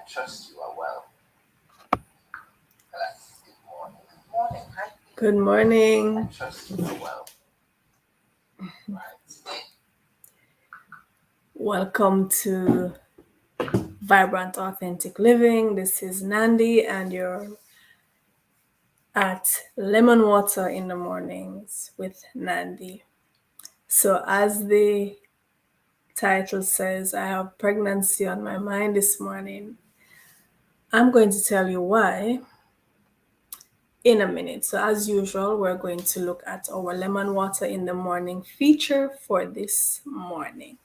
trust you are well. Good morning. Good morning. Hi. Good morning. I trust you are well. Right. Welcome to Vibrant Authentic Living. This is Nandi, and you're at Lemon Water in the Mornings with Nandi. So, as the title says, I have pregnancy on my mind this morning. I'm going to tell you why in a minute. So, as usual, we're going to look at our Lemon Water in the Morning feature for this morning.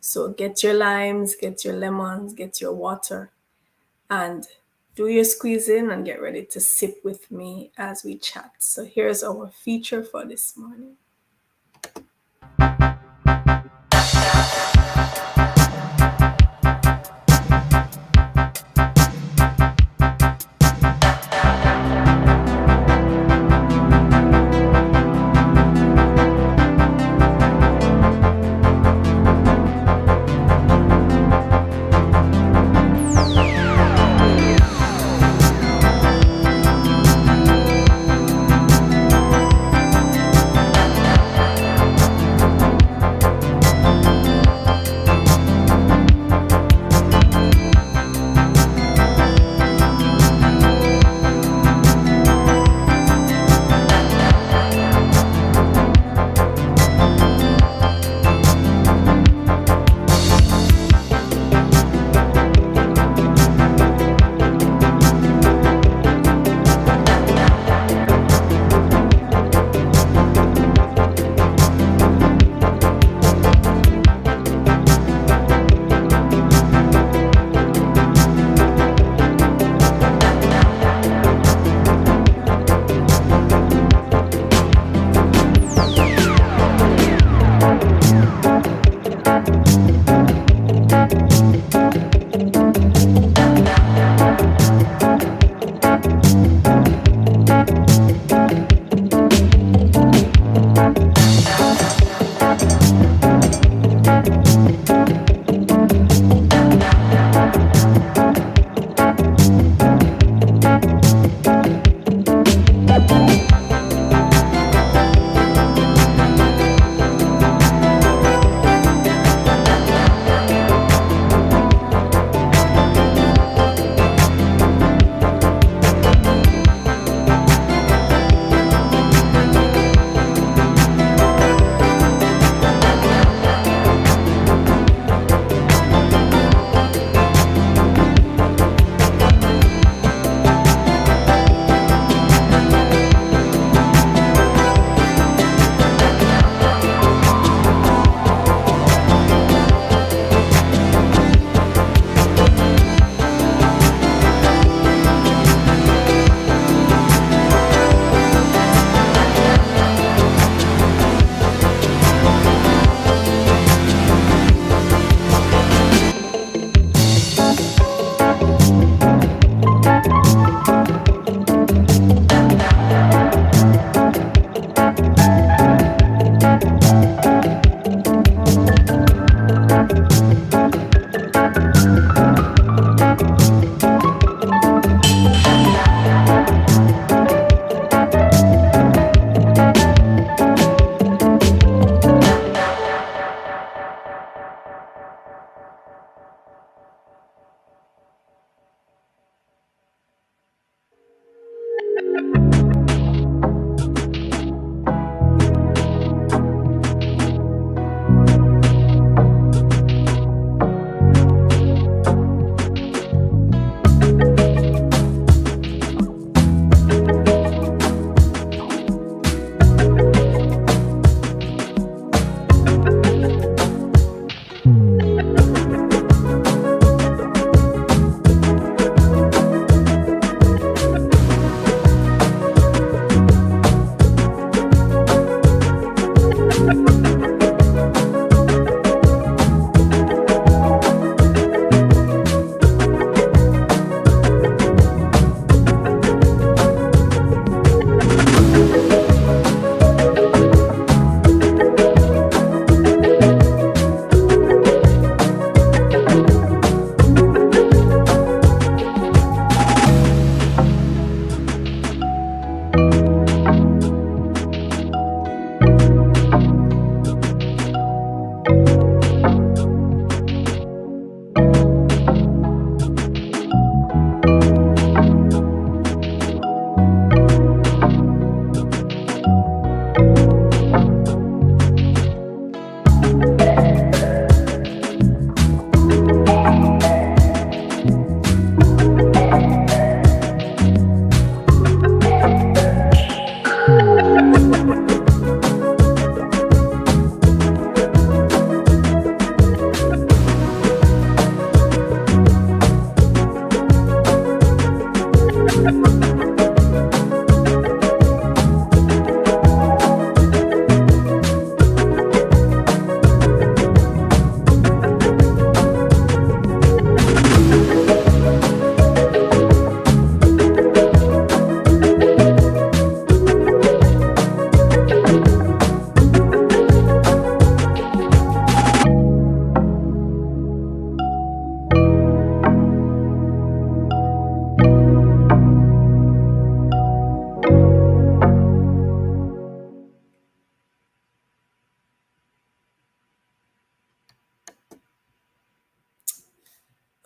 So get your limes, get your lemons, get your water, and do your squeezing and get ready to sip with me as we chat. So here's our feature for this morning.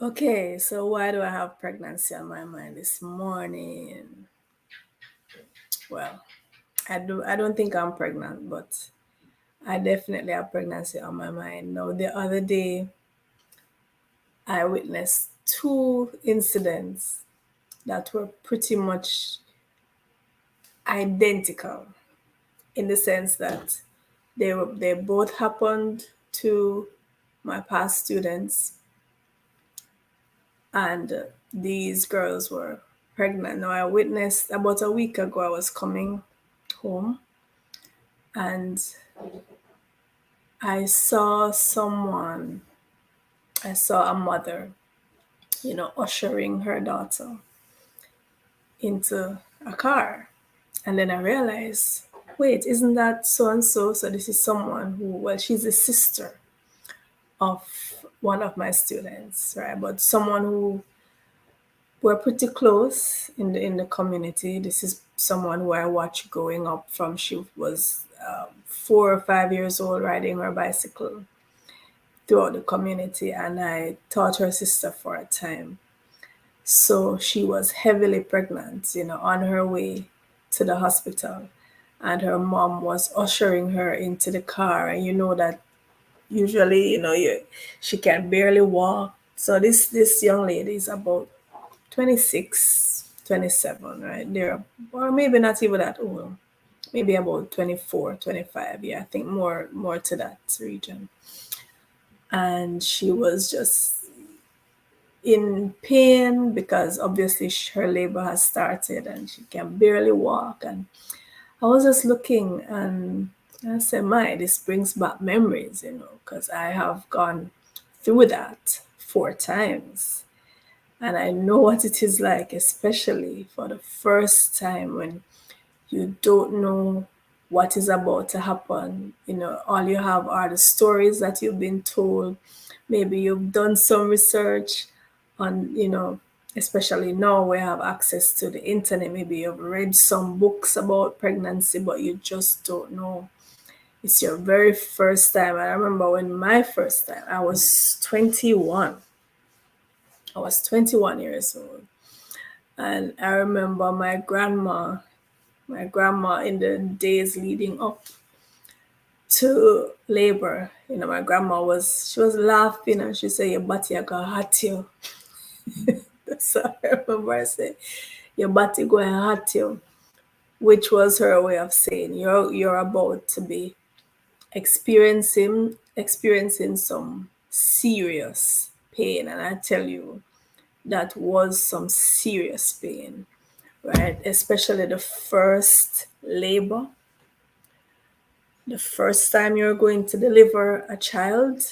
Okay, so why do I have pregnancy on my mind this morning? Well, I don't think I'm pregnant, but I definitely have pregnancy on my mind. Now, the other day, I witnessed two incidents that were pretty much identical in the sense that they both happened to my past students, and these girls were pregnant. Now, I witnessed about a week ago, I was coming home and I saw someone, I saw a mother, ushering her daughter into a car. And then I realized, wait, isn't that so and so? So this is someone who, well, she's a sister of one of my students, right? But someone who we're pretty close in the community. This is someone who I watched growing up from she was 4 or 5 years old, riding her bicycle throughout the community, and I taught her sister for a time. So she was heavily pregnant, on her way to the hospital, and her mom was ushering her into the car, and you know that usually, she can barely walk. So this young lady is about 26, 27, right? There, or maybe not even that old. Maybe about 24, 25. Yeah, I think more to that region. And she was just in pain because obviously her labor has started and she can barely walk. And I was just looking and I said, my, this brings back memories, because I have gone through that 4 times. And I know what it is like, especially for the first time when you don't know what is about to happen. All you have are the stories that you've been told. Maybe you've done some research on, especially now we have access to the internet. Maybe you've read some books about pregnancy, but you just don't know. It's your very first time. I remember when my first time, I was 21. I was 21 years old. And I remember my grandma in the days leading up to labor, my grandma she was laughing and she said, your body go hurt you. So I remember I said, your body going hurt you, which was her way of saying you're about to be experiencing some serious pain. And I tell you, that was some serious pain, right? Especially the first labor, the first time you're going to deliver a child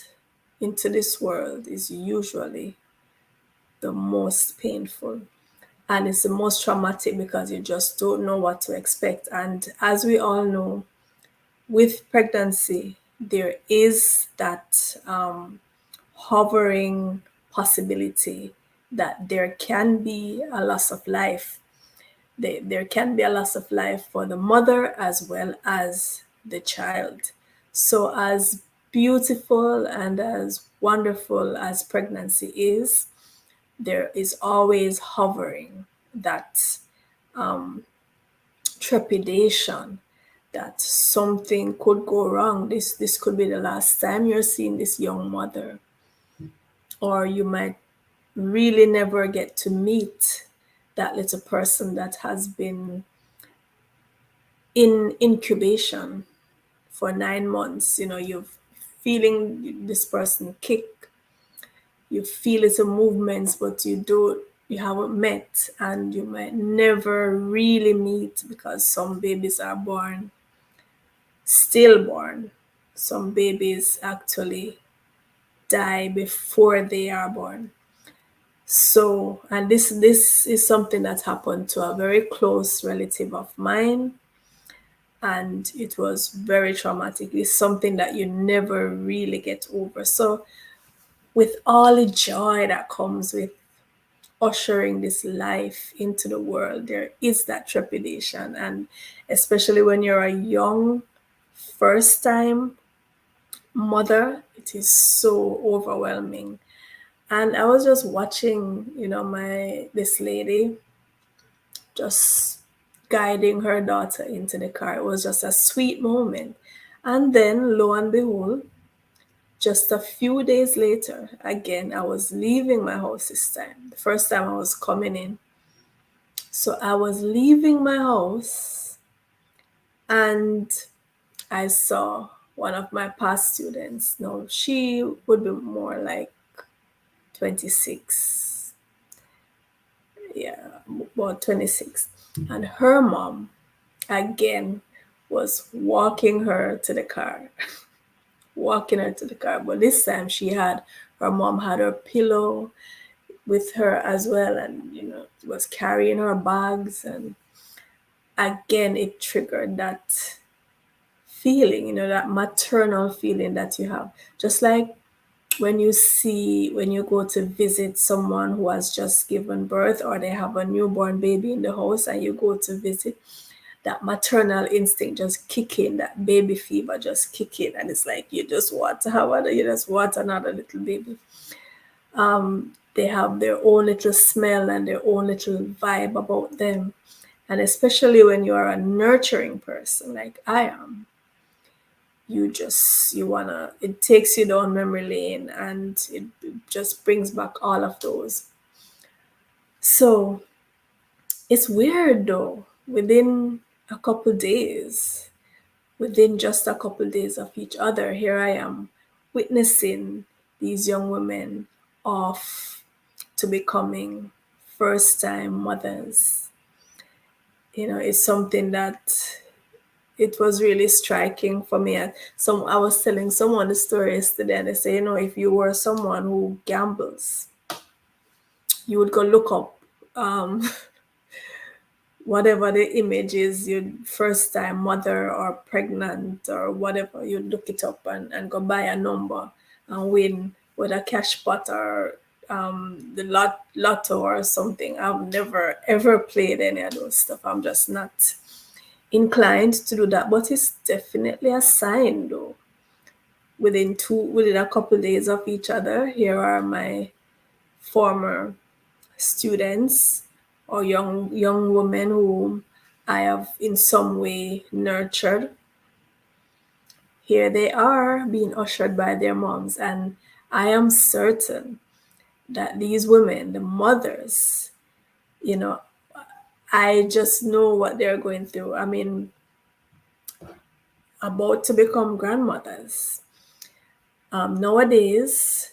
into this world is usually the most painful. And it's the most traumatic because you just don't know what to expect. And as we all know, with pregnancy, there is that hovering possibility that there can be a loss of life. There can be a loss of life for the mother as well as the child. So, as beautiful and as wonderful as pregnancy is, there is always hovering that trepidation that something could go wrong. This could be the last time you're seeing this young mother, or you might really never get to meet that little person that has been in incubation for 9 months. You're feeling this person kick, you feel its movements, but you haven't met, and you might never really meet because some babies are born stillborn. Some babies actually die before they are born. So, and this is something that happened to a very close relative of mine, and it was very traumatic. It's something that you never really get over. So, with all the joy that comes with ushering this life into the world, there is that trepidation. And especially when you're a young first time mother, it is so overwhelming. And I was just watching, this lady just guiding her daughter into the car. It was just a sweet moment. And then, lo and behold, just a few days later, again, I was leaving my house this time. The first time I was coming in. So I was leaving my house and I saw one of my past students. No, she would be more like 26. Yeah, about 26. And her mom, again, was walking her to the car. Walking her to the car. But this time her mom had her pillow with her as well, and was carrying her bags. And again, it triggered that feeling, that maternal feeling that you have. Just like when you go to visit someone who has just given birth, or they have a newborn baby in the house and you go to visit, that maternal instinct just kick in, that baby fever just kick in, and it's like you just want another little baby. They have their own little smell and their own little vibe about them. And especially when you are a nurturing person like I am, it takes you down memory lane, and it just brings back all of those. So it's weird though, a couple days within just a couple days of each other, here I am witnessing these young women off to becoming first time mothers. It's something that it was really striking for me. I was telling someone the story yesterday, and they say, if you were someone who gambles, you would go look up whatever the image is, your first time mother or pregnant or whatever, you'd look it up and go buy a number and win with a cash pot or the lotto or something. I've never ever played any of those stuff. I'm just not inclined to do that, but it's definitely a sign though. Within a couple days of each other, here are my former students or young women whom I have in some way nurtured. Here they are being ushered by their moms, and I am certain that these women, the mothers, I just know what they're going through. I mean, about to become grandmothers. Nowadays,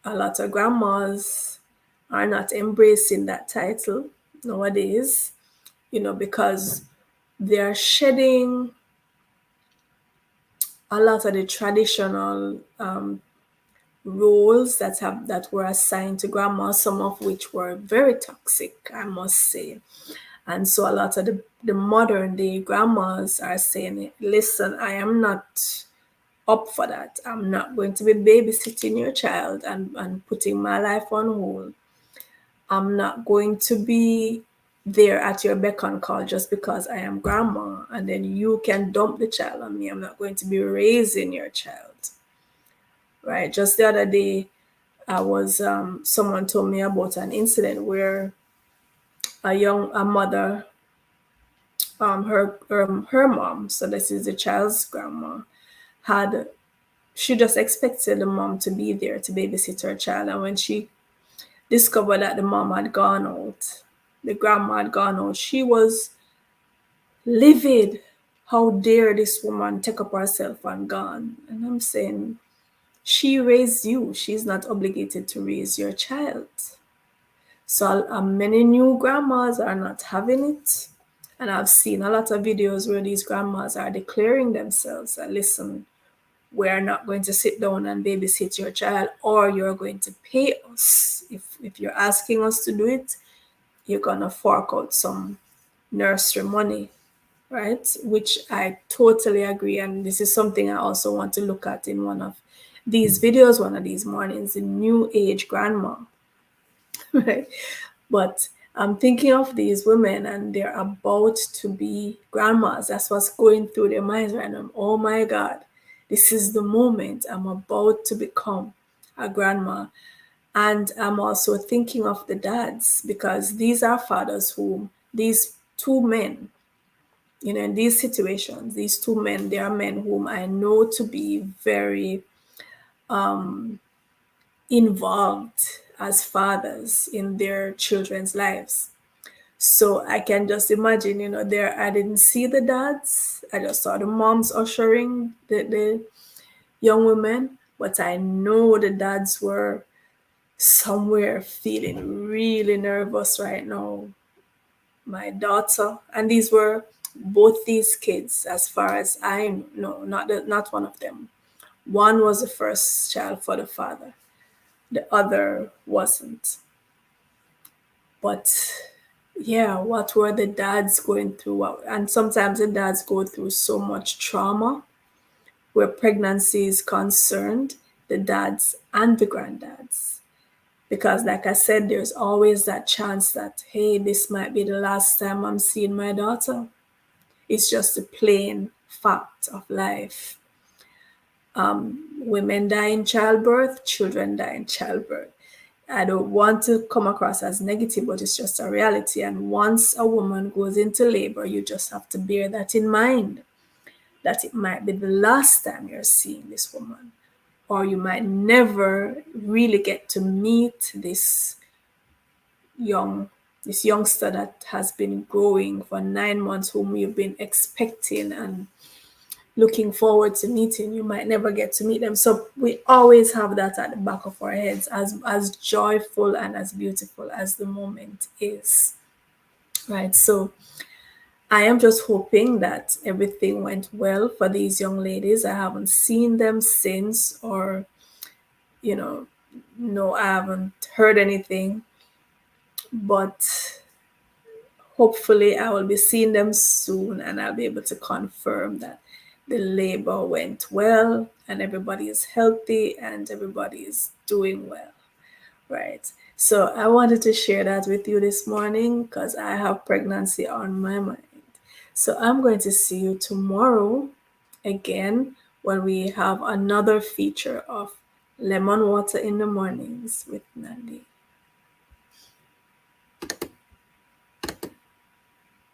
a lot of grandmas are not embracing that title nowadays, because they're shedding a lot of the traditional roles that were assigned to grandma, some of which were very toxic, I must say. And so a lot of the modern day grandmas are saying, listen, I am not up for that. I'm not going to be babysitting your child and putting my life on hold. I'm not going to be there at your beck and call just because I am grandma and then you can dump the child on me. I'm not going to be raising your child. Right? Just the other day, someone told me about an incident where a mother, her mom, so this is the child's grandma, she just expected the mom to be there to babysit her child. And when she discovered that the mom had gone out, the grandma had gone out, she was livid. How dare this woman take up herself and gone? And I'm saying, she raised you. She's not obligated to raise your child. So many new grandmas are not having it. And I've seen a lot of videos where these grandmas are declaring themselves that, listen, we're not going to sit down and babysit your child, or you're going to pay us. If you're asking us to do it, you're going to fork out some nursery money, right? Which I totally agree. And this is something I also want to look at in one of these videos, one of these mornings, the new age grandma, right? But I'm thinking of these women and they're about to be grandmas. That's what's going through their minds right now. Oh my God, this is the moment. I'm about to become a grandma. And I'm also thinking of the dads, because these are fathers whom these two men, in these situations, these two men, they are men whom I know to be very involved as fathers in their children's lives. So I can just imagine, there, I didn't see the dads. I just saw the moms ushering the young women, but I know the dads were somewhere feeling really nervous right now. My daughter, and these were both these kids, as far as I know, not one of them. One was the first child for the father, the other wasn't. But yeah, what were the dads going through? And sometimes the dads go through so much trauma where pregnancy is concerned, the dads and the granddads. Because, like I said, there's always that chance that, hey, this might be the last time I'm seeing my daughter. It's just a plain fact of life. Women die in childbirth, children die in childbirth. I don't want to come across as negative, but it's just a reality. And once a woman goes into labor, you just have to bear that in mind, that it might be the last time you're seeing this woman, or you might never really get to meet young this youngster that has been growing for 9 months, whom you've been expecting and looking forward to meeting. You might never get to meet them. So we always have that at the back of our heads, as joyful and as beautiful as the moment is. Right. So I am just hoping that everything went well for these young ladies. I haven't seen them since, or, no, I haven't heard anything. But hopefully I will be seeing them soon, and I'll be able to confirm that the labor went well and everybody is healthy and everybody is doing well. Right. So I wanted to share that with you this morning because I have pregnancy on my mind. So I'm going to see you tomorrow again when we have another feature of lemon water in the mornings with Nandi.